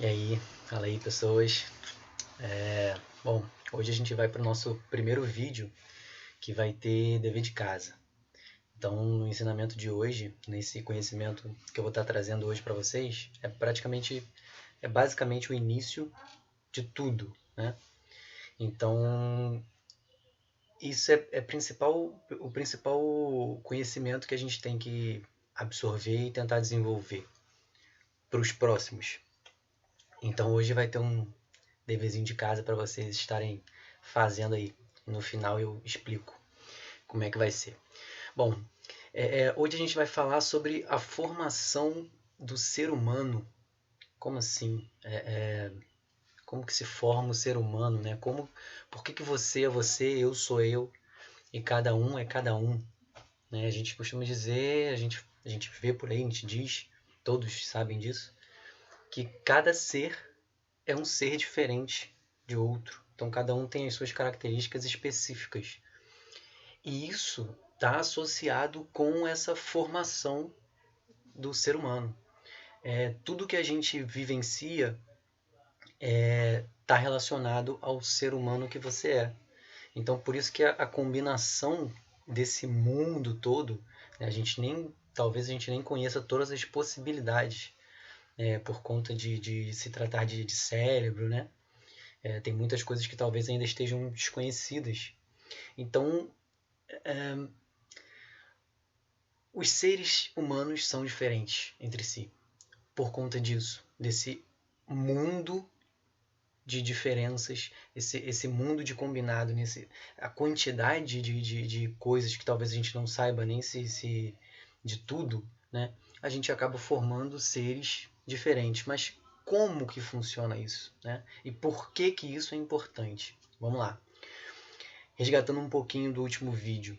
E aí, fala aí pessoas. Bom, hoje a gente vai para o nosso primeiro vídeo que vai ter dever de casa. Então, no ensinamento de hoje, nesse conhecimento que eu vou estar trazendo hoje para vocês, é basicamente o início de tudo, né? Então, isso o principal conhecimento que a gente tem que absorver e tentar desenvolver para os próximos. Então, hoje vai ter um deverzinho de casa para vocês estarem fazendo aí. No final eu explico como é que vai ser. Bom, hoje a gente vai falar sobre a formação do ser humano. Como assim? Como que se forma o ser humano, né? Por que você é você, eu sou eu e cada um é cada um, né? A gente costuma dizer, a gente vê por aí, a gente diz, todos sabem disso, que cada ser é um ser diferente de outro. Então cada um tem as suas características específicas. E isso está associado com essa formação do ser humano. Tudo que a gente vivencia está relacionado ao ser humano que você é. Então, por isso que a combinação desse mundo todo, né, talvez a gente nem conheça todas as possibilidades, por conta de se tratar de cérebro, né? Tem muitas coisas que talvez ainda estejam desconhecidas. Então, os seres humanos são diferentes entre si, por conta disso, desse mundo de diferenças, esse mundo de combinado, a quantidade de coisas que talvez a gente não saiba nem se de tudo, né? A gente acaba formando seres diferentes. Mas como que funciona isso, né? E por que que isso é importante? Vamos lá. Resgatando um pouquinho do último vídeo,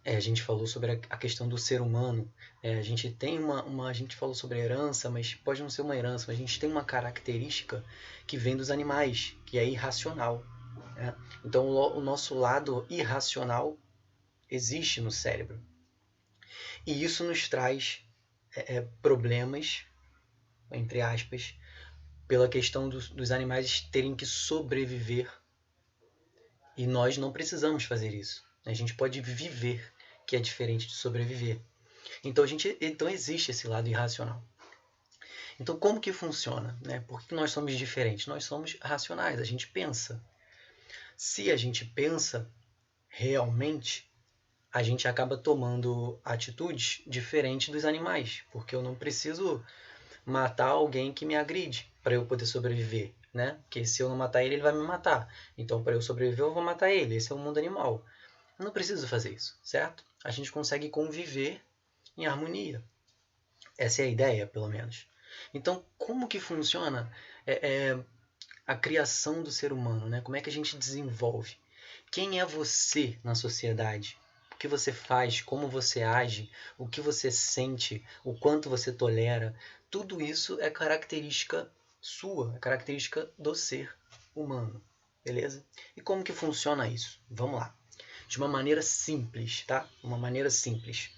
a gente falou sobre a questão do ser humano. A gente tem a gente falou sobre a herança, mas pode não ser uma herança, mas a gente tem uma característica que vem dos animais, que é irracional, né? Então o nosso lado irracional existe no cérebro. E isso nos traz problemas, entre aspas, pela questão dos animais terem que sobreviver. E nós não precisamos fazer isso. A gente pode viver, que é diferente de sobreviver. Então existe esse lado irracional. Então como que funciona, né? Por que nós somos diferentes? Nós somos racionais, a gente pensa. Se a gente pensa realmente, a gente acaba tomando atitudes diferentes dos animais, porque eu não preciso matar alguém que me agride para eu poder sobreviver, né? Porque se eu não matar ele, ele vai me matar. Então, para eu sobreviver, eu vou matar ele. Esse é o mundo animal. Eu não preciso fazer isso, certo? A gente consegue conviver em harmonia. Essa é a ideia, pelo menos. Então, como que funciona a criação do ser humano, né? Como é que a gente desenvolve? Quem é você na sociedade? O que você faz? Como você age? O que você sente? O quanto você tolera? Tudo isso é característica sua, é característica do ser humano, beleza? E como que funciona isso? Vamos lá. De uma maneira simples, tá? Uma maneira simples.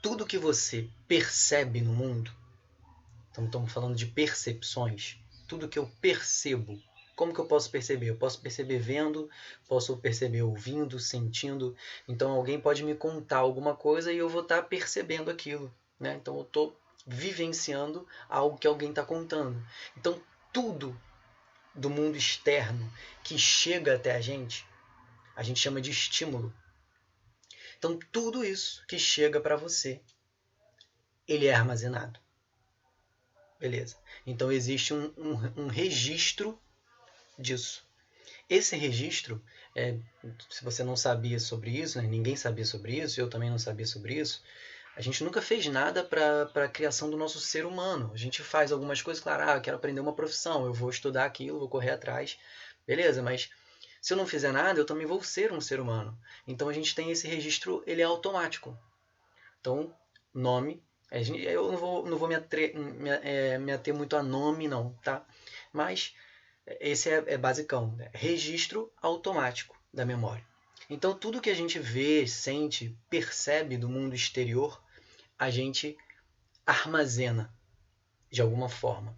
Tudo que você percebe no mundo, então estamos falando de percepções, tudo que eu percebo, como que eu posso perceber? Eu posso perceber vendo, posso perceber ouvindo, sentindo. Então alguém pode me contar alguma coisa e eu vou estar percebendo aquilo, né? Então eu estou vivenciando algo que alguém está contando. Então tudo do mundo externo que chega até a gente chama de estímulo. Então tudo isso que chega para você, ele é armazenado. Beleza. Então existe um registro disso. Esse registro, se você não sabia sobre isso, né, ninguém sabia sobre isso, eu também não sabia sobre isso, a gente nunca fez nada para a criação do nosso ser humano. A gente faz algumas coisas, claro, quero aprender uma profissão, eu vou estudar aquilo, vou correr atrás, beleza, mas se eu não fizer nada, eu também vou ser um ser humano. Então a gente tem esse registro, ele é automático. Então, nome, eu não vou me ater muito a nome, não, tá? Mas esse é basicão, né? Registro automático da memória. Então, tudo que a gente vê, sente, percebe do mundo exterior, a gente armazena de alguma forma.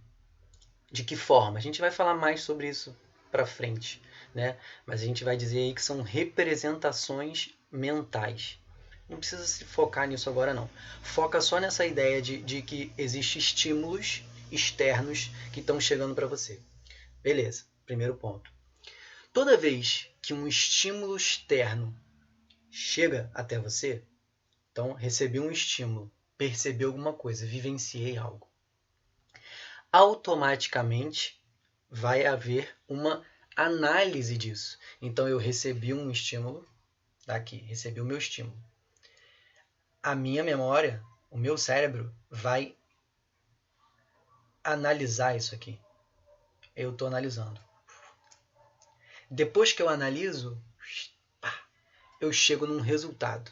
De que forma? A gente vai falar mais sobre isso para frente, né? Mas a gente vai dizer aí que são representações mentais. Não precisa se focar nisso agora, não. Foca só nessa ideia de que existem estímulos externos que estão chegando para você. Beleza, primeiro ponto. Toda vez que um estímulo externo chega até você, então recebi um estímulo, percebi alguma coisa, vivenciei algo, automaticamente vai haver uma análise disso. Então eu recebi um estímulo, daqui, recebi o meu estímulo. A minha memória, o meu cérebro vai analisar isso aqui. Eu estou analisando. Depois que eu analiso, eu chego num resultado.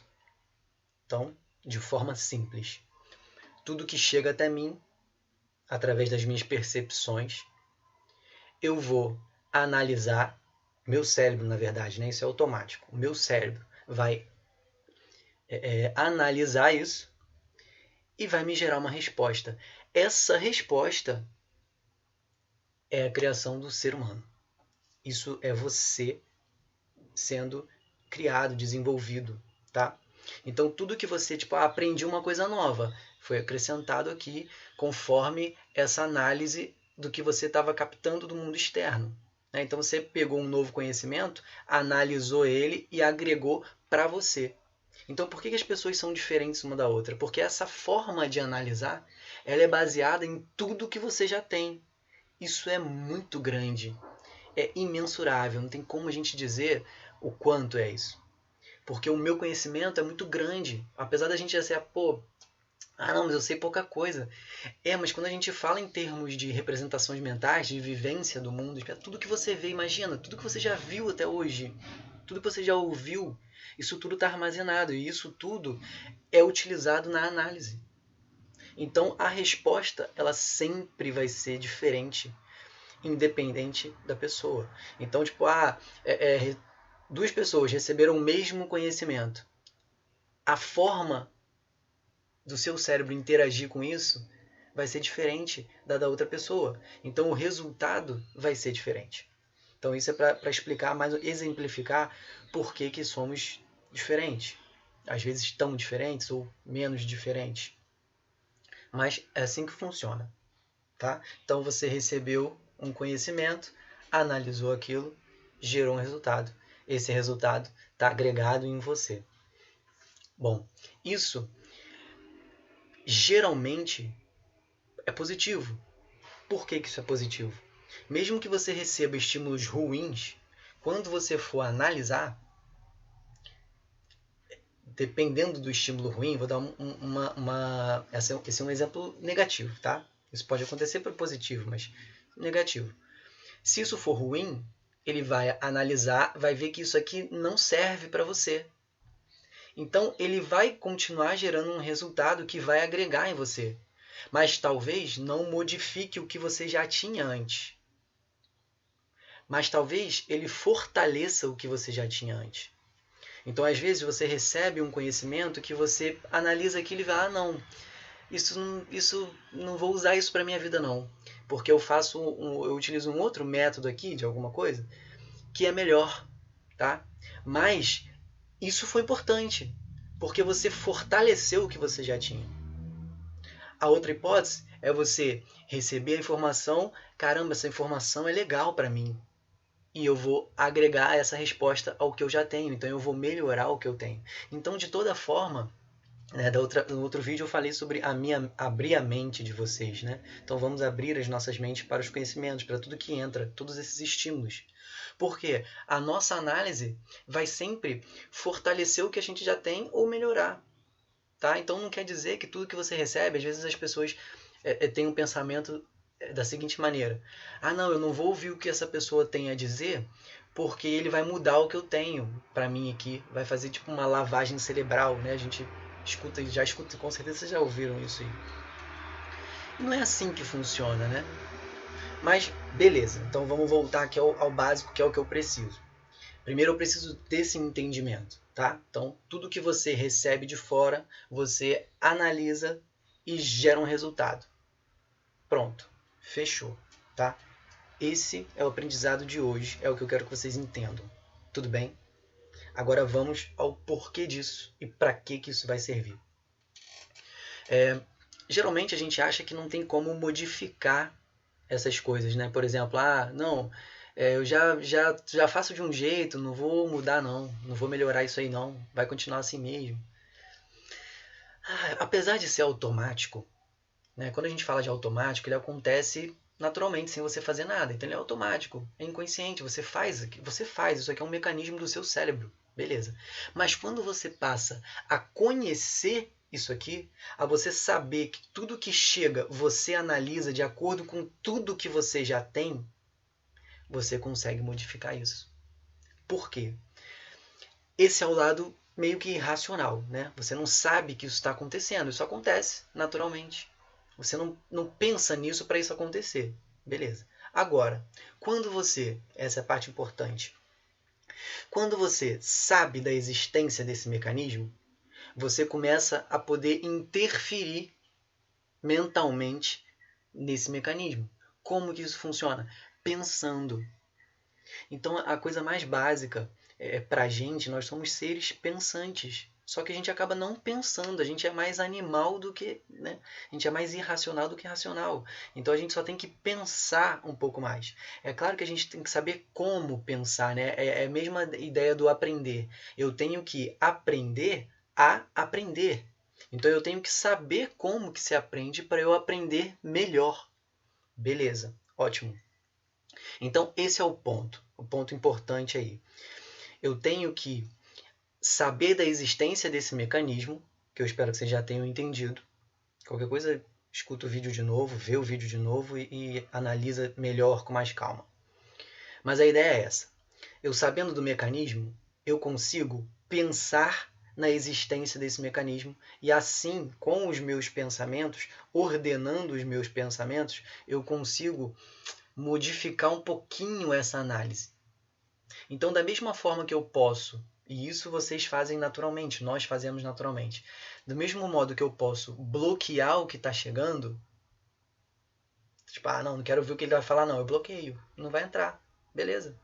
Então, de forma simples, tudo que chega até mim, através das minhas percepções, eu vou analisar, meu cérebro, na verdade, né? Isso é automático. O meu cérebro vai analisar isso e vai me gerar uma resposta. Essa resposta é a criação do ser humano. Isso é você sendo criado, desenvolvido, tá? Então tudo que você, aprendi uma coisa nova, foi acrescentado aqui conforme essa análise do que você estava captando do mundo externo. Né? Então você pegou um novo conhecimento, analisou ele e agregou para você. Então por que as pessoas são diferentes uma da outra? Porque essa forma de analisar, ela é baseada em tudo que você já tem. Isso é muito grande, é imensurável, não tem como a gente dizer o quanto é isso. Porque o meu conhecimento é muito grande. Apesar da gente já ser, não, mas eu sei pouca coisa. Mas quando a gente fala em termos de representações mentais, de vivência do mundo, tudo que você vê, imagina, tudo que você já viu até hoje, tudo que você já ouviu, isso tudo está armazenado e isso tudo é utilizado na análise. Então a resposta, ela sempre vai ser diferente, independente da pessoa. Então, duas pessoas receberam o mesmo conhecimento. A forma do seu cérebro interagir com isso vai ser diferente da outra pessoa. Então o resultado vai ser diferente. Então isso é para explicar mais, exemplificar por que somos diferentes. Às vezes tão diferentes ou menos diferentes. Mas é assim que funciona. Tá? Então você recebeu um conhecimento, analisou aquilo, gerou um resultado. Esse resultado está agregado em você. Bom, isso geralmente é positivo. Por que isso é positivo? Mesmo que você receba estímulos ruins, quando você for analisar, dependendo do estímulo ruim, vou dar esse é um exemplo negativo, tá? Isso pode acontecer para positivo, mas negativo. Se isso for ruim, ele vai analisar, vai ver que isso aqui não serve para você. Então, ele vai continuar gerando um resultado que vai agregar em você. Mas talvez não modifique o que você já tinha antes. Mas talvez ele fortaleça o que você já tinha antes. Então, às vezes, você recebe um conhecimento que você analisa aquilo e vai, não, isso não vou usar isso para minha vida não, porque eu utilizo um outro método aqui de alguma coisa que é melhor, tá? Mas isso foi importante, porque você fortaleceu o que você já tinha. A outra hipótese é você receber a informação, caramba, essa informação é legal para mim, e eu vou agregar essa resposta ao que eu já tenho, então eu vou melhorar o que eu tenho. Então, de toda forma, no outro vídeo eu falei sobre abrir a mente de vocês, né? Então vamos abrir as nossas mentes para os conhecimentos, para tudo que entra, todos esses estímulos. Porque a nossa análise vai sempre fortalecer o que a gente já tem ou melhorar. Tá? Então não quer dizer que tudo que você recebe, às vezes as pessoas têm um pensamento da seguinte maneira: não, eu não vou ouvir o que essa pessoa tem a dizer porque ele vai mudar o que eu tenho para mim aqui, vai fazer tipo uma lavagem cerebral, né? A gente já escuta, com certeza vocês já ouviram isso aí. E não é assim que funciona, né? Mas beleza, então vamos voltar aqui ao básico, que é o que eu preciso. Primeiro eu preciso desse entendimento, tá? Então tudo que você recebe de fora, você analisa e gera um resultado. Pronto, fechou. tá? Esse é o aprendizado de hoje, é o que eu quero que vocês entendam. Tudo bem? Agora vamos ao porquê disso e para que isso vai servir. Geralmente a gente acha que não tem como modificar essas coisas, né? Por exemplo, não, eu já faço de um jeito, não vou mudar não vou melhorar isso aí não, vai continuar assim mesmo. Apesar de ser automático, né? Quando a gente fala de automático, ele acontece naturalmente, sem você fazer nada. Então ele é automático, é inconsciente, você faz, isso aqui é um mecanismo do seu cérebro, beleza. Mas quando você passa a conhecer isso aqui, a você saber que tudo que chega você analisa de acordo com tudo que você já tem, você consegue modificar isso. Por quê? Esse é o lado meio que irracional, né? Você não sabe que isso está acontecendo, isso acontece naturalmente. Você não pensa nisso para isso acontecer. Beleza. Agora, essa é a parte importante, quando você sabe da existência desse mecanismo, você começa a poder interferir mentalmente nesse mecanismo. Como que isso funciona? Pensando. Então, a coisa mais básica para a gente, nós somos seres pensantes. Só que a gente acaba não pensando, a gente é mais animal do que, né? A gente é mais irracional do que racional. Então a gente só tem que pensar um pouco mais. É claro que a gente tem que saber como pensar, né? É a mesma ideia do aprender. Eu tenho que aprender a aprender. Então eu tenho que saber como que se aprende para eu aprender melhor. Beleza, ótimo. Então esse é o ponto importante aí. Eu tenho que saber da existência desse mecanismo, que eu espero que vocês já tenham entendido. Qualquer coisa, escuta o vídeo de novo, vê o vídeo de novo e analisa melhor, com mais calma. Mas a ideia é essa. Eu sabendo do mecanismo, eu consigo pensar na existência desse mecanismo e assim, com os meus pensamentos, ordenando os meus pensamentos, eu consigo modificar um pouquinho essa análise. Então, da mesma forma que eu posso, e isso vocês fazem naturalmente, nós fazemos naturalmente, do mesmo modo que eu posso bloquear o que está chegando, tipo, não quero ver o que ele vai falar, não, eu bloqueio, não vai entrar, beleza.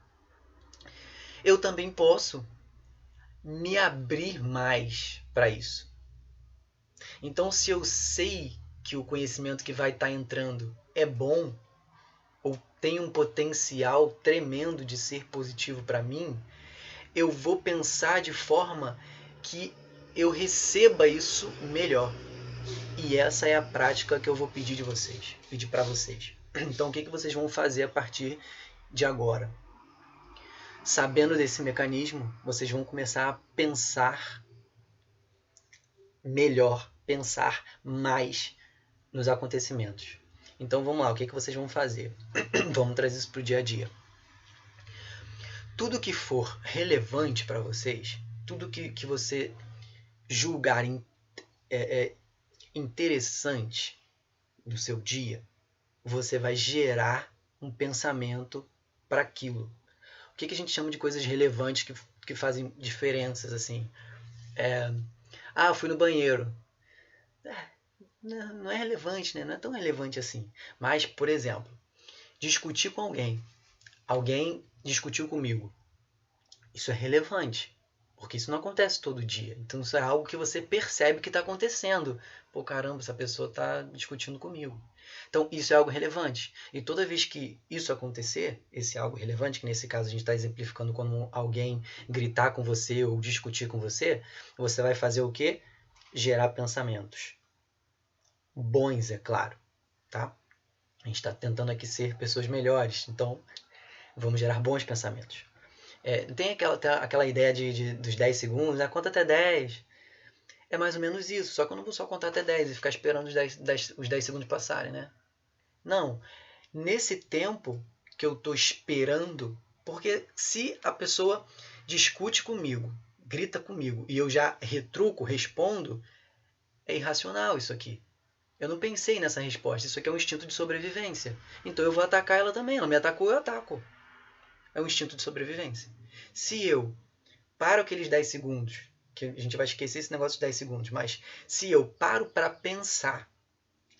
Eu também posso me abrir mais para isso. Então, se eu sei que o conhecimento que vai estar entrando é bom, ou tem um potencial tremendo de ser positivo para mim, eu vou pensar de forma que eu receba isso melhor. E essa é a prática que eu vou pedir para vocês. Então, o que vocês vão fazer a partir de agora? Sabendo desse mecanismo, vocês vão começar a pensar melhor, pensar mais nos acontecimentos. Então, vamos lá, o que vocês vão fazer? Vamos trazer isso para o dia a dia. Tudo que for relevante para vocês, tudo que você julgar interessante no seu dia, você vai gerar um pensamento para aquilo. O que a gente chama de coisas relevantes que fazem diferenças, assim? Fui no banheiro. Não é relevante, né? Não é tão relevante assim. Mas, por exemplo, discutir com alguém. Alguém discutiu comigo. Isso é relevante. Porque isso não acontece todo dia. Então isso é algo que você percebe que está acontecendo. Pô, caramba, essa pessoa está discutindo comigo. Então isso é algo relevante. E toda vez que isso acontecer, esse algo relevante, que nesse caso a gente está exemplificando quando alguém gritar com você ou discutir com você, você vai fazer o quê? Gerar pensamentos. Bons, é claro. Tá? A gente está tentando aqui ser pessoas melhores. Então vamos gerar bons pensamentos. Tem aquela ideia dos 10 segundos, né? Conta até 10. É mais ou menos isso, só que eu não vou só contar até 10 e ficar esperando os 10 segundos passarem, né? Não. Nesse tempo que eu estou esperando, porque se a pessoa discute comigo, grita comigo, e eu já retruco, respondo, é irracional isso aqui. Eu não pensei nessa resposta, isso aqui é um instinto de sobrevivência. Então eu vou atacar ela também, ela me atacou, eu ataco. É um instinto de sobrevivência. Se eu paro aqueles 10 segundos, que a gente vai esquecer esse negócio de 10 segundos, mas se eu paro para pensar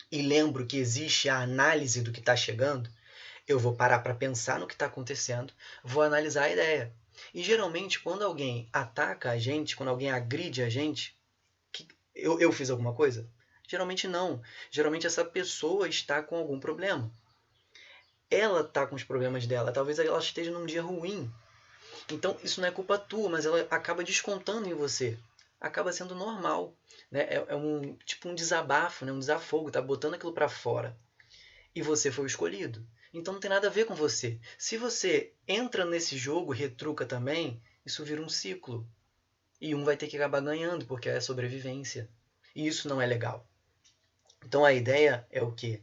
e lembro que existe a análise do que está chegando, eu vou parar para pensar no que está acontecendo, vou analisar a ideia. E geralmente, quando alguém ataca a gente, quando alguém agride a gente, eu fiz alguma coisa? Geralmente não. Geralmente essa pessoa está com algum problema. Ela está com os problemas dela. Talvez ela esteja num dia ruim. Então isso não é culpa tua, mas ela acaba descontando em você. Acaba sendo normal. Né? Tipo um desabafo, né? Um desafogo. Tá botando aquilo para fora. E você foi o escolhido. Então não tem nada a ver com você. Se você entra nesse jogo, retruca também, isso vira um ciclo. E um vai ter que acabar ganhando, porque é sobrevivência. E isso não é legal. Então a ideia é o quê?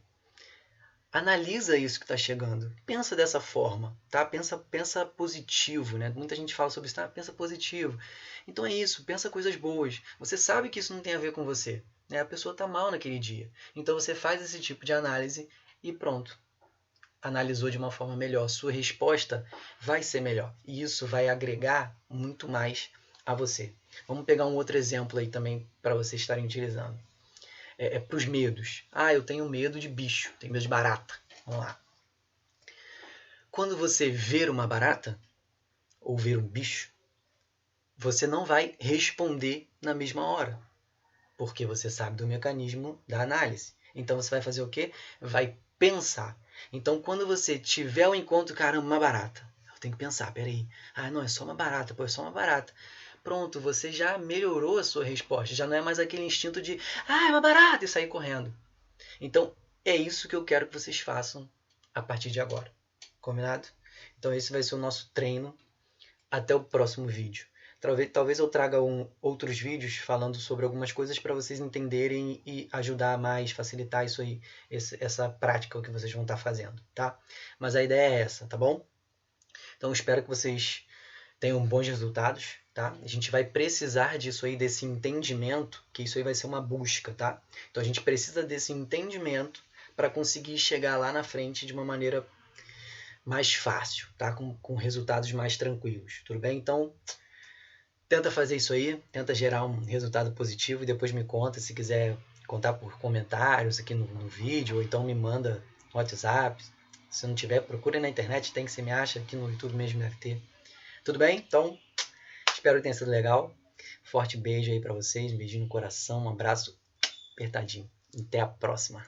Analisa isso que está chegando. Pensa dessa forma, tá? Pensa positivo, né? Muita gente fala sobre isso, tá? Pensa positivo. Então é isso, pensa coisas boas. Você sabe que isso não tem a ver com você, né? A pessoa está mal naquele dia. Então você faz esse tipo de análise e pronto. Analisou de uma forma melhor. Sua resposta vai ser melhor. E isso vai agregar muito mais a você. Vamos pegar um outro exemplo aí também para vocês estarem utilizando. Para os medos. Ah, eu tenho medo de bicho, tenho medo de barata. Vamos lá. Quando você ver uma barata, ou ver um bicho, você não vai responder na mesma hora, porque você sabe do mecanismo da análise. Então você vai fazer o quê? Vai pensar. Então quando você tiver o encontro, caramba, uma barata, eu tenho que pensar, peraí, não, é só uma barata, pô, é só uma barata. Pronto, você já melhorou a sua resposta, já não é mais aquele instinto de, é uma barata, e sair correndo. Então, é isso que eu quero que vocês façam a partir de agora. Combinado? Então, esse vai ser o nosso treino. Até o próximo vídeo. Talvez eu traga outros vídeos falando sobre algumas coisas para vocês entenderem e ajudar mais, facilitar isso aí, essa prática que vocês vão estar fazendo, tá? Mas a ideia é essa, tá bom? Então, espero que vocês tenham bons resultados, tá? A gente vai precisar disso aí, desse entendimento, que isso aí vai ser uma busca, tá? Então a gente precisa desse entendimento para conseguir chegar lá na frente de uma maneira mais fácil, tá? Com resultados mais tranquilos, tudo bem? Então, tenta fazer isso aí, tenta gerar um resultado positivo e depois me conta, se quiser contar por comentários aqui no vídeo, ou então me manda no WhatsApp. Se não tiver, procura na internet, tem que você me acha, aqui no YouTube mesmo deve ter. Tudo bem? Então, espero que tenha sido legal. Forte beijo aí para vocês, um beijinho no coração, um abraço apertadinho. Até a próxima.